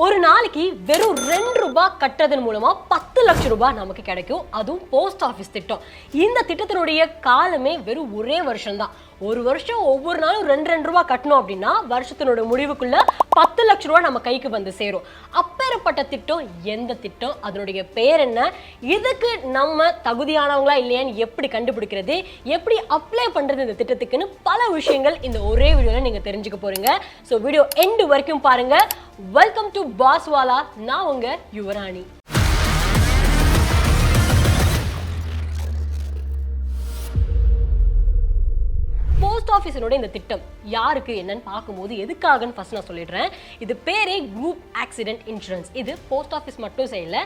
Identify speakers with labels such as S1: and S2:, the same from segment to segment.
S1: ஒரு நாளைக்கு வெறும் 2 ரூபாய் கட்டுறதன் மூலமா 10 லட்சம் ரூபாய் நமக்கு கிடைக்கும். அதுவும் போஸ்ட் ஆஃபீஸ் திட்டம். இந்த திட்டத்தினுடைய காலமே வெறும் ஒரே வருஷம் தான். ஒரு வருஷம் ஒவ்வொரு நாளும் 2 ரூபாய் கட்டணும் அப்படின்னா வருஷத்தினோட முடிவுக்குள்ள 10 லட்சம் ரூபாய் நம்ம கைக்கு வந்து சேரும். அப்பேற்பட்ட திட்டம் எந்த திட்டம், அதனுடைய பேர் என்ன, இதுக்கு நம்ம தகுதியானவங்களா இல்லையான்னு எப்படி கண்டுபிடிக்கிறது, எப்படி அப்ளை பண்றது இந்த திட்டத்துக்குன்னு பல விஷயங்கள் இந்த ஒரே வீடியோல நீங்க தெரிஞ்சுக்க போறீங்க. ஸோ வீடியோ எண்ட் வரைக்கும் பாருங்க. வெல்கம் டு பாஸ்வாலா. நான் உங்க யுவராணி. போஸ்ட் ஆஃபீஸினோட இந்த திட்டம் யாருக்கு என்னன்னு பார்க்கும்போது எதுக்காகன்னு ஃபர்ஸ்ட் நான் சொல்லிடுறேன். இது பேரே குரூப் ஆக்சிடென்ட் இன்சூரன்ஸ். இது போஸ்ட் ஆஃபீஸ் மட்டும் செய்யல,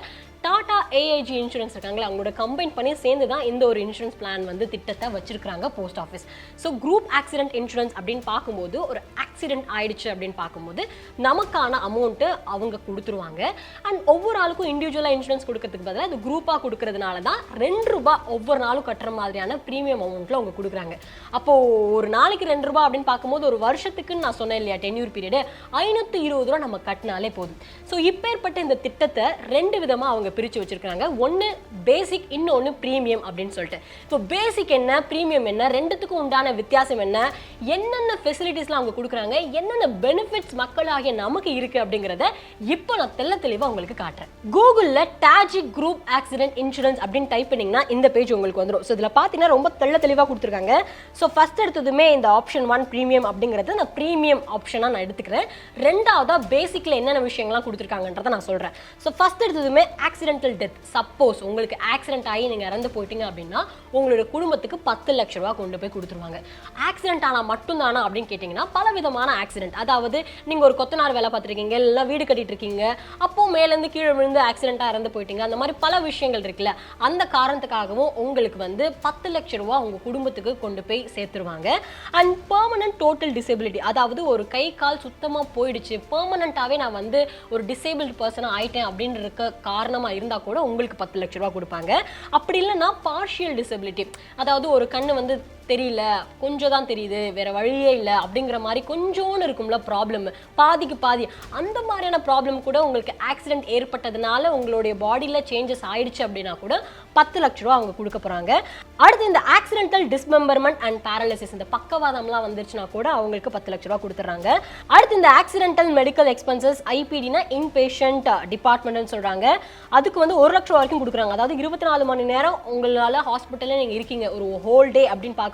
S1: டாடா ஏஐஜி இன்சூரன்ஸ் இருக்காங்களே அவங்களோட கம்பைன் பண்ணி சேர்ந்து தான் இந்த ஒரு இன்சூரன்ஸ் பிளான் வந்து திட்டத்தை வச்சிருக்காங்க post office. So group accident insurance அப்படின்னு பார்க்கும்போது ஒரு ஆக்சிடென்ட் ஆயிடுச்சு அப்படின்னு பார்க்கும்போது நமக்கான அமௌண்ட்டு அவங்க கொடுத்துருவாங்க. அண்ட் ஒவ்வொரு ஆளுக்கும் இண்டிவிஜுவலாக இன்சூரன்ஸ் கொடுக்கறதுக்கு பதிலாக அது குரூப்பாக கொடுக்கறதுனால தான் 2 ரூபாய் ஒவ்வொரு நாளும் கட்டுற மாதிரியான ப்ரீமியம் அமௌண்ட்டில் அவங்க கொடுக்குறாங்க. அப்போது ஒரு நாளைக்கு 2 ரூபாய் அப்படின்னு பார்க்கும்போது ஒரு வருஷத்துக்குன்னு நான் சொன்னேன் இல்லையா, டென்யூர் பீரியடு 520 ரூபா நம்ம கட்டினாலே போதும். ஸோ இப்பேற்பட்ட இந்த திட்டத்தை 2 விதமாக அவங்க பிரிச்சு வச்சிருக்காங்க. ஒன்னு பேசிக், இன்னொன்னு பிரீமியம் அப்படின்னு சொல்லிட்டு. இப்போ பேசிக் என்ன, பிரீமியம் என்ன, ரெண்டுத்துக்கும் உண்டான வித்தியாசம் என்ன, என்னென்ன ஃபெசிலிட்டிஸ்லாம் அவங்க கொடுக்குறாங்க, என்னென்ன பெனிஃபிட்ஸ் மக்களாகிய நமக்கு இருக்கு அப்படிங்கிறத இப்போ நான் தெளிவா உங்களுக்கு காட்டுறேன். கூகுளில் டாஜிக் குரூப் ஆக்சிடென்ட் இன்சூரன்ஸ் அப்படின்னு டைப் பண்ணீங்கன்னா இந்த பேஜ் உங்களுக்கு வந்துடும். ஸோ இதில் பார்த்தீங்கன்னா ரொம்ப தெளிவாக கொடுத்துருக்காங்க. ஸோ ஃபர்ஸ்ட் எடுத்ததுமே இந்த ஆப்ஷன் 1 பிரீமியம் அப்படிங்கிறது நான் பிரீமியம் ஆப்ஷனாக நான் எடுத்துக்கிறேன். ரெண்டாவதா பேசிக்ல என்னென்ன விஷயங்கள்லாம் கொடுத்துருக்காங்கன்றதை நான் சொல்றேன். ஸோ ஃபர்ஸ்ட் எடுத்ததுமே ஆக்சிடென்டல் டெத். சப்போஸ் உங்களுக்கு ஆக்சிடென்ட் ஆகி நீங்க இறந்து போயிட்டீங்க அப்படின்னா உங்களோட குடும்பத்துக்கு 10 லட்சம் ரூபாய் கொண்டு போய் கொடுத்துருவாங்க. ஆக்சிடென்ட் ஆனா மட்டும்தானா அப்படின்னு கேட்டீங்கன்னா பல விதமான ஆக்சிடென்ட். அதாவது நீங்க ஒரு கொத்தனார் வேலை பார்த்துருக்கீங்க, இல்லை வீடு கட்டிட்டு இருக்கீங்க, அப்போ மேலேருந்து கீழே விழுந்து ஆக்சிடென்ட்டா இறந்து போயிட்டீங்க, அந்த மாதிரி பல விஷயங்கள் இருக்குல்ல, அந்த காரணத்துக்காகவும் உங்களுக்கு வந்து 10 லட்சம் ரூபாய் உங்க குடும்பத்துக்கு கொண்டு போய் சேர்த்துருவாங்க. அண்ட் பெர்மனன்ட் டோட்டல் டிசேபிலிட்டி, அதாவது ஒரு கை கால் சுத்தமா போயிடுச்சு, பெர்மனன்ட்டாவே நான் வந்து ஒரு டிசேபிள்டு பர்சனா ஆயிட்டேன் அப்படின்னு இருக்க காரணமா இருந்தா கூட உங்களுக்கு 10 லட்சம் ரூபாய் கொடுப்பாங்க. அப்படி இல்லைன்னா பார்ஷியல் டிசபிலிட்டி, அதாவது ஒரு கண்ணு வந்து தெரியல, கொஞ்சம் தான் தெரியுது, வேற வழியே இல்லை அப்படிங்கிற மாதிரி கொஞ்சோன்னு இருக்கும்ல ப்ராப்ளம், பாதிக்கு பாதி, அந்த மாதிரியான ப்ராப்ளம் கூட உங்களுக்கு ஆக்சிடென்ட் ஏற்பட்டதுனால உங்களுடைய பாடியில சேஞ்சஸ் ஆயிடுச்சு அப்படின்னா கூட 10 லட்சம் ரூபா அவங்க கொடுக்க போறாங்க. அடுத்து இந்த ஆக்சிடென்டல் டிஸ்மெம்பர்மெண்ட் அண்ட் பேரலிசிஸ், இந்த பக்கவாதம்லாம் வந்துருச்சுன்னா கூட அவங்களுக்கு 10 லட்சம் ரூபா கொடுத்துறாங்க. அடுத்து இந்த ஆக்சிடென்டல் மெடிக்கல் எக்ஸ்பென்சஸ், ஐபிடினா இன்பேஷண்ட் டிபார்ட்மெண்ட்னு சொல்றாங்க, அதுக்கு வந்து 1 லட்சம் வரைக்கும் கொடுக்குறாங்க. அதாவது 24 மணி நேரம் உங்களால ஹாஸ்பிட்டல்ல நீங்க இருக்கீங்க ஒரு ஹோல் டே அப்படின்னு பார்க்கும்போது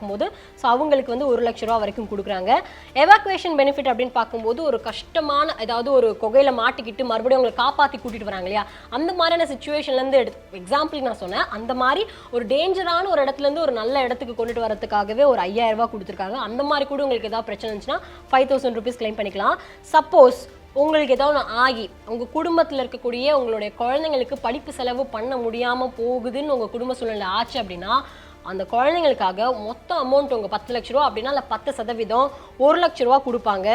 S1: ஸோ அவங்களுக்கு வந்து 1 லட்சம் ரூபா வரைக்கும் கொடுக்குறாங்க. எவாக்குவேஷன் பெனிஃபிட் அப்படின்னு பார்க்கும்போது ஒரு கஷ்டமான, அதாவது ஒரு குகையில மாட்டிக்கிட்டு மறுபடியும் உங்களை காப்பாற்றி கூட்டிட்டு வராங்க இல்லையா, அந்த மாதிரியான சுச்சுவேஷன்லேருந்து எக்ஸாம்பிள் நான் சொன்னேன், அந்த மாதிரி ஒரு டேஞ்சரான ஒரு இடத்துலேருந்து ஒரு நல்ல இடத்துக்கு கொண்டுட்டு வரதுக்காகவே ஒரு 5000 ரூபாய் கொடுத்துருக்காங்க. அந்த மாதிரி கூட உங்களுக்கு ஏதாவது பிரச்சனை இருந்துச்சுன்னா 5000 rupees கிளைம் பண்ணிக்கலாம். சப்போஸ் உங்களுக்கு ஏதாவது ஆகி உங்கள் குடும்பத்தில் இருக்கக்கூடிய உங்களுடைய குழந்தைங்களுக்கு படிப்பு செலவு பண்ண முடியாமல் போகுதுன்னு உங்கள் குடும்ப சூழ்நிலை ஆச்சு அப்படின்னா அந்த குழந்தைங்களுக்காக மொத்த அமௌண்ட் உங்கள் 10 லட்ச ரூபா அப்படின்னா இல்லை 10% 1 லட்ச ரூபா கொடுப்பாங்க.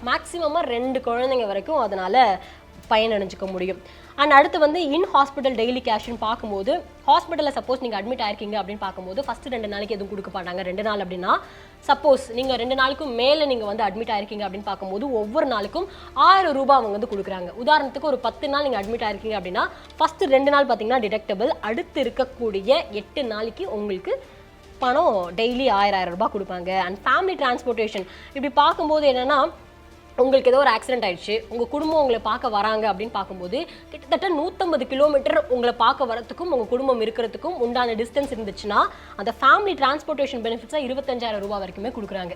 S1: மேக்ஸிமமாக 2 குழந்தைங்க வரைக்கும் அதனால் பயனடைஞ்சிக்க முடியும். அண்ட் அடுத்து வந்து இன் ஹாஸ்பிட்டல் டெய்லி கேஷ்னு பார்க்கும்போது ஹாஸ்பிட்டலில் சப்போஸ் நீங்கள் அட்மிட் ஆயிருக்கீங்க அப்படின்னு பார்க்கும்போது ஃபஸ்ட்டு 2 நாளைக்கு எதுவும் கொடுக்க மாட்டாங்க. 2 நாள் அப்படின்னா சப்போஸ் நீங்கள் 2 நாளுக்கும் மேலே நீங்கள் வந்து அட்மிட் ஆயிருக்கீங்க அப்படின்னு பார்க்கும்போது ஒவ்வொரு நாளுக்கும் 1000 ரூபாய் அவங்க வந்து கொடுக்குறாங்க. உதாரணத்துக்கு ஒரு 10 நாள் நீங்கள் அட்மிட் ஆயிருக்கீங்க அப்படின்னா ஃபஸ்ட்டு 2 நாள் பார்த்தீங்கன்னா டிடக்டபிள், அடுத்து இருக்கக்கூடிய 8 நாளைக்கு உங்களுக்கு பணம் டெய்லி 1000 ரூபாய் கொடுப்பாங்க. அண்ட் ஃபேமிலி டிரான்ஸ்போர்ட்டேஷன், இப்படி பார்க்கும்போது என்னென்னா உங்களுக்கு ஏதோ ஒரு ஆக்சிடென்ட் ஆயிடுச்சு, உங்கள் குடும்பம் உங்களை பார்க்க வராங்க அப்படின்னு பார்க்கும்போது கிட்டத்தட்ட 150 கிலோமீட்டர் உங்களை பார்க்க வரத்துக்கும் உங்கள் குடும்பம் இருக்கிறதுக்கும் உண்டான டிஸ்டன்ஸ் இருந்துச்சுன்னா அந்த ஃபேமிலி டிரான்ஸ்போர்ட்டேஷன் பெனிஃபிட்ஸாக 25,000 ரூபாய் வரைக்குமே கொடுக்குறாங்க.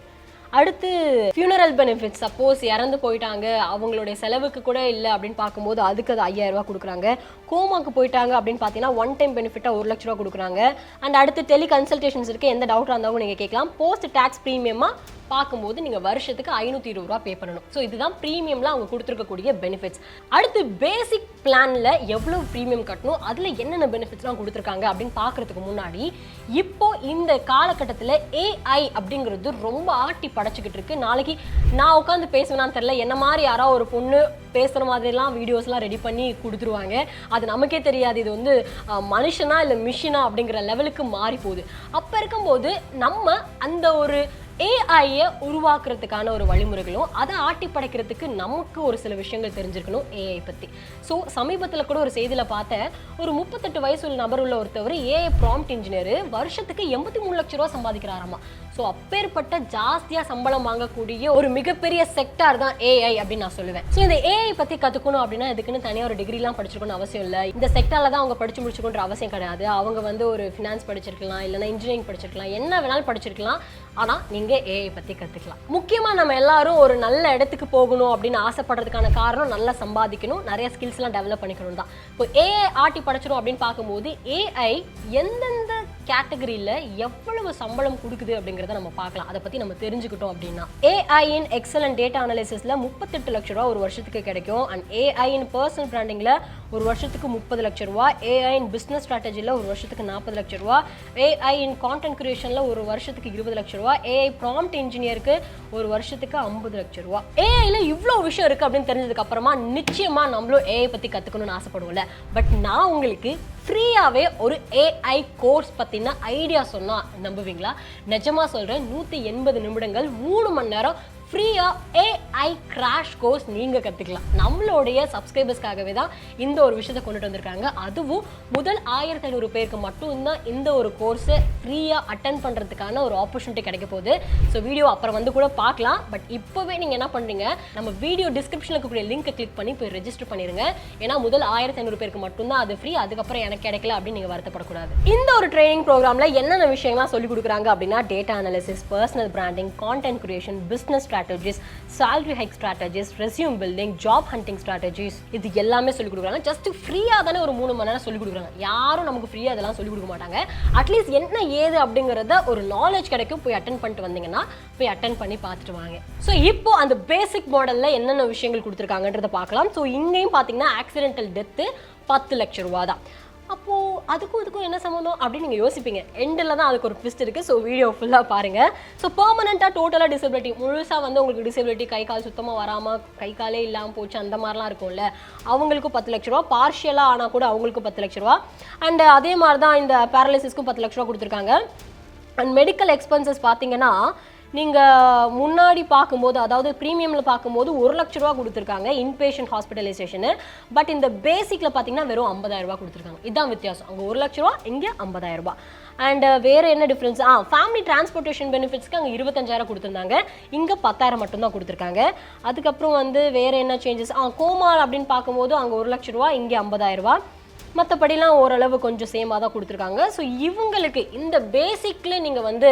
S1: அடுத்து ஃபியூனரல் பெனிஃபிட்ஸ், சப்போஸ் இறந்து போயிட்டாங்க அவங்களுடைய செலவுக்கு கூட இல்லை அப்படின்னு பார்க்கும்போது அதுக்கு அது 5000 ரூபாய் கொடுக்குறாங்க. கோமாக்கு போயிட்டாங்க அப்படின்னு பார்த்தீங்கன்னா 1 டைம் பெனிஃபிட்டாக 1 லட்ச ரூபா கொடுக்குறாங்க. அண்ட் அடுத்து டெலி கன்சல்டேஷன்ஸ் இருக்குது, எந்த டவுட்டாக இருந்தாலும் நீங்கள் கேட்கலாம். போஸ்ட் டேக்ஸ் ப்ரீமியமாக பார்க்கும்போது நீங்கள் வருஷத்துக்கு 520 ரூபா பே பண்ணணும். ஸோ இதுதான் ப்ரீமியம்ல அவங்க கொடுத்துருக்கக்கூடிய பெனிஃபிட்ஸ். அடுத்து பேசிக் பிளான்ல எவ்வளவு ப்ரீமியம் கட்டணும், அதில் என்னென்ன பெனிஃபிட்ஸ்லாம் கொடுத்துருக்காங்க அப்படின்னு பார்க்கறதுக்கு முன்னாடி இப்போ இந்த காலகட்டத்தில் ஏஐ அப்படிங்கிறது ரொம்ப ஆட்டி படைச்சிக்கிட்டு இருக்கு. நாளைக்கு நான் உட்காந்து பேசுவேனான்னு தெரியல, என்ன மாதிரி யாராவது ஒரு பொண்ணு பேசுகிற மாதிரிலாம் வீடியோஸ்லாம் ரெடி பண்ணி கொடுத்துருவாங்க. அது நமக்கே தெரியாது இது வந்து மனுஷனா இல்லை மிஷினா அப்படிங்கிற லெவலுக்கு மாறி போகுது. அப்போ இருக்கும்போது நம்ம அந்த ஒரு ஏஐயை உருவாக்குறதுக்கான ஒரு வழிமுறைகளும் அதை ஆட்டி படைக்கிறதுக்கு நமக்கு ஒரு சில விஷயங்கள் தெரிஞ்சிருக்கணும் ஏஐ பற்றி. ஸோ சமீபத்தில் கூட ஒரு செய்தியில் பார்த்தேன், ஒரு 38 வயசு உள்ள நபர் உள்ள ஒருத்தவர் ஏஐ ப்ராம்ப்ட் இன்ஜினியர் வருஷத்துக்கு 83 லட்சம் ரூபா சம்பாதிக்கிறாராமா. ஸோ அப்பேற்பட்ட ஜாஸ்தியாக சம்பளம் வாங்கக்கூடிய ஒரு மிகப்பெரிய செக்டார் தான் ஏஐ அப்படின்னு நான் சொல்லுவேன். ஸோ இந்த ஏஐ பற்றி கற்றுக்கணும் அப்படின்னா இதுக்குன்னு தனியாக ஒரு டிகிரிலாம் படிச்சிருக்கணும்னு அவசியம் இல்லை. இந்த செக்டாரில் தான் அவங்க படிச்சு முடிச்சுக்கணுன்ற அவசியம் கிடையாது. அவங்க வந்து ஒரு ஃபினான்ஸ் படிச்சிருக்கலாம், இல்லைனா இன்ஜினியரிங் படிச்சிருக்கலாம், என்ன வேணாலும் படிச்சிருக்கலாம். ஆனால் நீங்கள் ஏஐ பற்றி கற்றுக்கலாம். முக்கியமாக நம்ம எல்லாரும் ஒரு நல்ல இடத்துக்கு போகணும் அப்படின்னு ஆசைப்படுறதுக்கான காரணம் நல்லா சம்பாதிக்கணும், நிறைய ஸ்கில்ஸ்லாம் டெவலப் பண்ணிக்கணும் தான். இப்போ ஏஐ ஆட்டி படைச்சிடும் அப்படின்னு பார்க்கும்போது ஏஐ எந்தெந்த கேட்டகரியில் எவ்வளவு சம்பளம் கொடுக்குது அப்படிங்கிறத நம்ம பார்க்கலாம். அதை பற்றி நம்ம தெரிஞ்சுக்கிட்டோம் அப்படின்னா ஏஐயின் எக்ஸலன்ட் டேட்டா அனாலிசிஸில் 38 லட்ச ரூபா ஒரு வருஷத்துக்கு கிடைக்கும். அண்ட் ஏஐயின் பர்சனல் பிராண்டிங்கில் ஒரு வருஷத்துக்கு 30 லட்சம் ரூபா, ஏஐயின் பிஸ்னஸ் ஸ்ட்ராட்டஜியில் ஒரு வருஷத்துக்கு 40 லட்சம் ரூபா, ஏஐயின் கான்டென்ட் கிரியேஷனில் ஒரு வருஷத்துக்கு 20 லட்சம் ரூபா, ஏஐ ப்ராம்ப்ட் இன்ஜினியருக்கு ஒரு வருஷத்துக்கு 50 லட்சம் ரூபா. ஏஐல இவ்வளோ விஷயம் இருக்குது அப்படின்னு தெரிஞ்சதுக்கு அப்புறமா நிச்சயமாக நம்மளும் ஏஐ பற்றி கற்றுக்கணும்னு ஆசைப்படுவோம்ல. பட் நான் உங்களுக்கு ஃப்ரீயாகவே ஒரு ஏஐ கோர்ஸ் பற்றின ஐடியா சொன்னால் நம்புவீங்களா? நிஜமாக சொல்கிறேன், 180 நிமிடங்கள் 3 மணி நேரம் ஃப்ரீயாக ஏஐ கிராஷ் கோர்ஸ் நீங்கள் கற்றுக்கலாம். நம்மளுடைய சப்ஸ்கிரைபர்ஸ்க்காகவே தான் இந்த ஒரு விஷயத்தை கொண்டுட்டு வந்திருக்காங்க. அதுவும் முதல் 1500 பேருக்கு மட்டும்தான் இந்த ஒரு கோர்ஸை ஃப்ரீயாக அட்டன் பண்ணுறதுக்கான ஒரு ஆப்பர்ச்சுனிட்டி கிடைக்க போகுது. ஸோ வீடியோ அப்புறம் வந்து கூட பார்க்கலாம். பட் இப்போவே நீங்கள் என்ன பண்ணுறீங்க, நம்ம வீடியோ டிஸ்கிரிப்ஷனில் இருக்கக்கூடிய லிங்கை கிளிக் பண்ணி போய் ரெஜிஸ்டர் பண்ணிடுங்க. ஏன்னா முதல் 1500 பேருக்கு மட்டும்தான் அது ஃப்ரீ. அதுக்கப்புறம் எனக்கு கிடைக்கல அப்படின்னு நீங்கள் வருத்தப்படக்கூடாது. இந்த ஒரு ட்ரைனிங் ப்ரோக்ராமில் என்னென்ன விஷயங்கள்லாம் சொல்லிக் கொடுக்குறாங்க அப்படின்னா data analysis, personal branding, content creation, business strategies, salary hike strategies, resume building, job hunting strategies, இது எல்லாமே சொல்லிக் கொடுக்குறாங்க. ஜஸ்ட் ஃப்ரீயாக தானே ஒரு 3 மணி நேரம் சொல்லிக் கொடுக்குறாங்க. யாரும் நமக்கு ஃப்ரீயாக அதெல்லாம் சொல்லிக் கொடுக்க மாட்டாங்க. அட்லீஸ்ட் என்ன ஏது அப்படிங்கிறத ஒரு நாலேஜ் கிடைக்கும். போய் அட்டன் பண்ணிட்டு வந்தீங்கன்னா போய் அட்டன் பண்ணி பார்த்துட்டு வாங்க. ஸோ இப்போ அந்த பேசிக் மாடலில் என்னென்ன விஷயங்கள் கொடுத்துருக்காங்கன்றதை பார்க்கலாம். ஸோ இங்கேயும் பார்த்தீங்கன்னா ஆக்சிடென்டல் டெத்து 10 லட்சம் ரூபா தான். அப்போது அதுக்கும் இதுக்கும் என்ன சம்மந்தம் அப்படின்னு நீங்கள் யோசிப்பீங்க. எண்டில் தான் அதுக்கு ஒரு ட்விஸ்ட் இருக்குது. ஸோ வீடியோ ஃபுல்லாக பாருங்கள். ஸோ பெர்மனெண்ட்டாக டோட்டலாக டிசபிலிட்டி, முழுசாக வந்து உங்களுக்கு டிசபிலிட்டி, கை கால் சுத்தமாக வராமல், கை காலே இல்லாமல் போச்சு, அந்த மாதிரிலாம் இருக்கும்ல, அவங்களுக்கும் 10 லட்ச ரூபா. பார்ஷியலாக ஆனால் கூட அவங்களுக்கும் 10 லட்ச ரூபா. அண்ட் அதே மாதிரி தான் இந்த பேரலிசிஸ்க்கும் 10 லட்ச ரூபா கொடுத்துருக்காங்க. அண்ட் மெடிக்கல் எக்ஸ்பென்சஸ் பார்த்தீங்கன்னா நீங்கள் முன்னாடி பார்க்கும்போது, அதாவது ப்ரீமியமில் பார்க்கும்போது 1 லட்ச ரூபா கொடுத்துருக்காங்க இன்பேஷண்ட் ஹாஸ்பிட்டலைசேஷனு. பட் இந்த பேசிக்கில் பார்த்தீங்கன்னா வெறும் 50,000 ரூபா கொடுத்துருக்காங்க. இதுதான் வித்தியாசம். அங்கே 1 லட்ச ரூபா, இங்கே 50,000 ரூபா. அண்ட் வேறு என்ன டிஃப்ரென்ஸ்? ஃபேமிலி டிரான்ஸ்போர்ட்டேஷன் பெனிஃபிட்ஸ்க்கு அங்கே 25,000 கொடுத்துருந்தாங்க, இங்கே 10,000 மட்டும்தான் கொடுத்துருக்காங்க. அதுக்கப்புறம் வந்து வேறு என்ன சேஞ்சஸ்? கோமா அப்படின்னு பார்க்கும்போது அங்கே 1 லட்ச ரூபா, இங்கே 50,000 ரூபா. மற்றபடிலாம் ஓரளவு கொஞ்சம் சேமாக தான் கொடுத்துருக்காங்க. ஸோ இவங்களுக்கு இந்த பேசிக்கில் நீங்கள் வந்து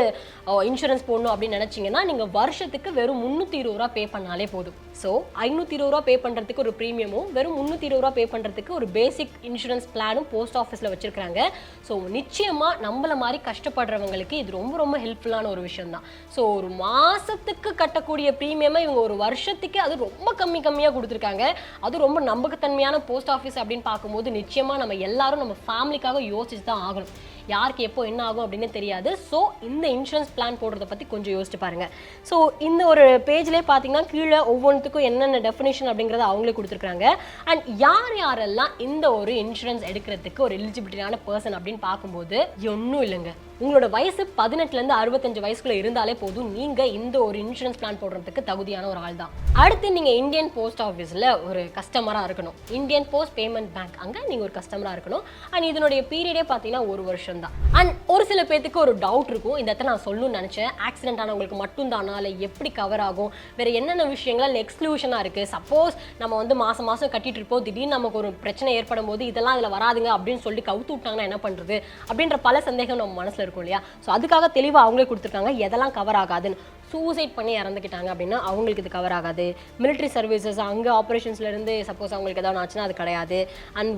S1: இன்சூரன்ஸ் போடணும் அப்படின்னு நினச்சிங்கன்னா நீங்கள் வருஷத்துக்கு வெறும் 320 ரூபா பே பண்ணாலே போதும். ஸோ 520 ரூபா பே பண்ணுறதுக்கு ஒரு ப்ரீமியமும், வெறும் 320 ரூபா பே பண்ணுறதுக்கு ஒரு பேசிக் இன்சூரன்ஸ் பிளானும் போஸ்ட் ஆஃபீஸில் வச்சுருக்காங்க. ஸோ நிச்சயமாக நம்மளை மாதிரி கஷ்டப்படுறவங்களுக்கு இது ரொம்ப ரொம்ப ஹெல்ப்ஃபுல்லான ஒரு விஷயம் தான். ஸோ ஒரு மாதத்துக்கு கட்டக்கூடிய ப்ரீமியமை இவங்க ஒரு வருஷத்துக்கு அது ரொம்ப கம்மியாக கொடுத்துருக்காங்க. அது ரொம்ப நம்பகத்தன்மையான போஸ்ட் ஆஃபீஸ் அப்படின்னு பார்க்கும்போது நிச்சயமாக நம்ம எல்லாரும் நம்ம ஃபேமிலிக்காக யோசிச்சு தான் ஆகணும். யாருக்கு எப்போ என்ன ஆகும் அப்படின்னு தெரியாது. ஸோ இந்த இன்சூரன்ஸ் பிளான் போடுறத பற்றி கொஞ்சம் யோசிச்சு பாருங்கள். ஸோ இந்த ஒரு பேஜ்லேயே பார்த்தீங்கன்னா கீழே ஒவ்வொன்றுத்துக்கும் என்னென்ன டெஃபினேஷன் அப்படிங்கிறத அவங்களே கொடுத்துருக்காங்க. அண்ட் யாரெல்லாம் இந்த ஒரு இன்சூரன்ஸ் எடுக்கிறதுக்கு ஒரு எலிஜிபிலிட்டியான பர்சன் அப்படின்னு பார்க்கும்போது ஒன்றும் இல்லைங்க, உங்களோட வயசு 18லேருந்து 65 வயசுக்குள்ள இருந்தாலே போதும், நீங்கள் இந்த ஒரு இன்சூரன்ஸ் பிளான் போடுறதுக்கு தகுதியான ஒரு ஆள் தான். அடுத்து நீங்கள் இந்தியன் போஸ்ட் ஆஃபீஸில் ஒரு கஸ்டமராக இருக்கணும். இந்தியன் போஸ்ட் பேமெண்ட் பேங்க் அங்கே நீங்கள் ஒரு கஸ்டமராக இருக்கணும். அண்ட் இதனுடைய பீரியடே பார்த்தீங்கன்னா 1 வருஷம் தான். அண்ட் ஒரு சில பேருக்கு ஒரு டவுட் இருக்கும், இந்த இடத்துல நான் சொல்லணும்னு நினச்சேன், ஆக்சிடென்ட் ஆனவங்களுக்கு மட்டும் தானா, இல்லை எப்படி கவர் ஆகும், வேறு என்னென்ன விஷயங்கள் எக்ஸ்க்ளூஷனாக இருக்குது, சப்போஸ் நம்ம வந்து மாதம் கட்டிட்டு இருப்போம், திடீர்னு நமக்கு ஒரு பிரச்சனை ஏற்படும் போது இதெல்லாம் இதில் வராதுங்க அப்படின்னு சொல்லி கவுத்து விட்டாங்கன்னா என்ன பண்ணுறது அப்படின்ற பல சந்தேகம் நம்ம மனசில் இருக்கும் இல்லையா? ஸோ அதுக்காக தெளிவாக அவங்களே கொடுத்துருக்காங்க எதெல்லாம் கவர் ஆகாதுன்னு. சூசைட் பண்ணி இறந்துக்கிட்டாங்க அப்படின்னா அவங்களுக்கு இது கவர் ஆகாது. மிலிட்ரி சர்வீசஸ் அங்கே ஆப்ரேஷன்ஸ்லேருந்து சப்போஸ் அவங்களுக்கு ஏதாவது ஆச்சுன்னா அது கிடையாது. அண்ட்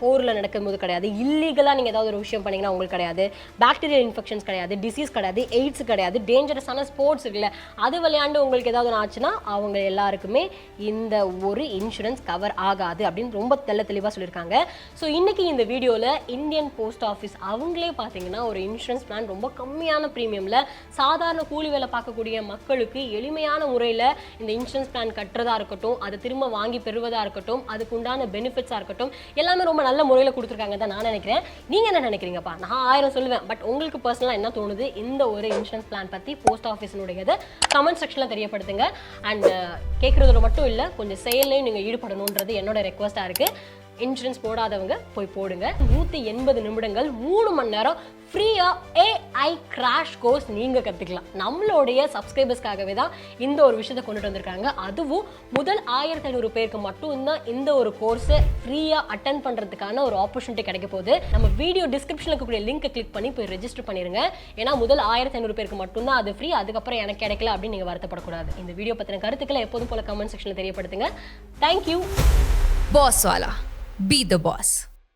S1: போரில் நடக்கும்போது கிடையாது. இல்லீகலாக நீங்கள் ஏதாவது ஒரு விஷயம் பண்ணிங்கன்னா உங்களுக்கு கிடையாது. பாக்டீரியல் இன்ஃபெக்ஷன்ஸ் கிடையாது, டிசீஸ் கிடையாது, எய்ட்ஸ் கிடையாது, டேஞ்சரஸான ஸ்போர்ட்ஸ் இருக்குல்ல அது விளையாண்டு உங்களுக்கு ஏதாவது ஆச்சுன்னா அவங்க எல்லாருக்குமே இந்த ஒரு இன்சூரன்ஸ் கவர் ஆகாது அப்படின்னு ரொம்ப தெளிவாக சொல்லியிருக்காங்க. ஸோ இன்றைக்கி இந்த வீடியோவில் இந்தியன் போஸ்ட் ஆஃபீஸ் அவங்களே பார்த்தீங்கன்னா ஒரு இன்சூரன்ஸ் பிளான் ரொம்ப கம்மியான ப்ரீமியமில் சாதாரண கூலி வேலை பார்க்கக்கூடிய மக்களுக்கு எளிமையான முறையில் இந்த இன்சூரன்ஸ் பிளான் கட்டுறதா இருக்கட்டும், அதை திரும்ப வாங்கி பெறுவதா இருக்கட்டும், அதுக்கு உண்டான பெனிஃபிட்ஸாக இருக்கட்டும், எல்லாமே ரொம்ப நல்ல முறையில் கொடுத்துருக்காங்க தான் நான் நினைக்கிறேன். நீங்கள் என்ன நினைக்கிறீங்கப்பா? நான் 1000 சொல்லுவேன், பட் உங்களுக்கு பர்சனலாக என்ன தோணுது இந்த ஒரு இன்சூரன்ஸ் பிளான் பற்றி போஸ்ட் ஆஃபீஸினுடையதை கமெண்ட் செக்ஷனில் தெரியப்படுத்துங்க. அண்ட் கேட்குறதுல மட்டும் இல்லை, கொஞ்சம் செயல்லையும் நீங்கள் ஈடுபடணுன்றது என்னோட ரெக்வஸ்ட்டாக இருக்குது. இன்சூரன்ஸ் போடாதவங்க போய் போடுங்க. 180 நிமிடங்கள் 3 மணி நேரம் ஃப்ரீயாக AI கிராஷ் கோர்ஸ் நீங்கள் கற்றுக்கலாம். நம்மளுடைய சப்ஸ்கிரைபர்ஸ்க்காகவே தான் இந்த ஒரு விஷயத்தை கொண்டுட்டு வந்திருக்காங்க. அதுவும் முதல் 1500 பேருக்கு மட்டும்தான் இந்த ஒரு கோர்ஸை ஃப்ரீயாக அட்டன் பண்ணுறதுக்கான ஒரு ஆப்பர்ச்சுனிட்டி கிடைக்க போகுது. நம்ம வீடியோ டிஸ்கிரிப்ஷனில் இருக்கக்கூடிய லிங்க்கை கிளிக் பண்ணி போய் ரெஜிஸ்டர் பண்ணிடுங்க. ஏன்னா முதல் 1500 பேருக்கு மட்டும்தான் அது ஃப்ரீ, அதுக்கப்புறம் எனக்கு கிடைக்கல அப்படின்னு நீங்கள் வருத்தப்படக்கூடாது. இந்த வீடியோ பற்றின கருத்துக்களை எப்போதும் போல கமெண்ட் செக்ஷனில் தெரியப்படுத்துங்க. Thank you.
S2: Boss Wala. Be the boss.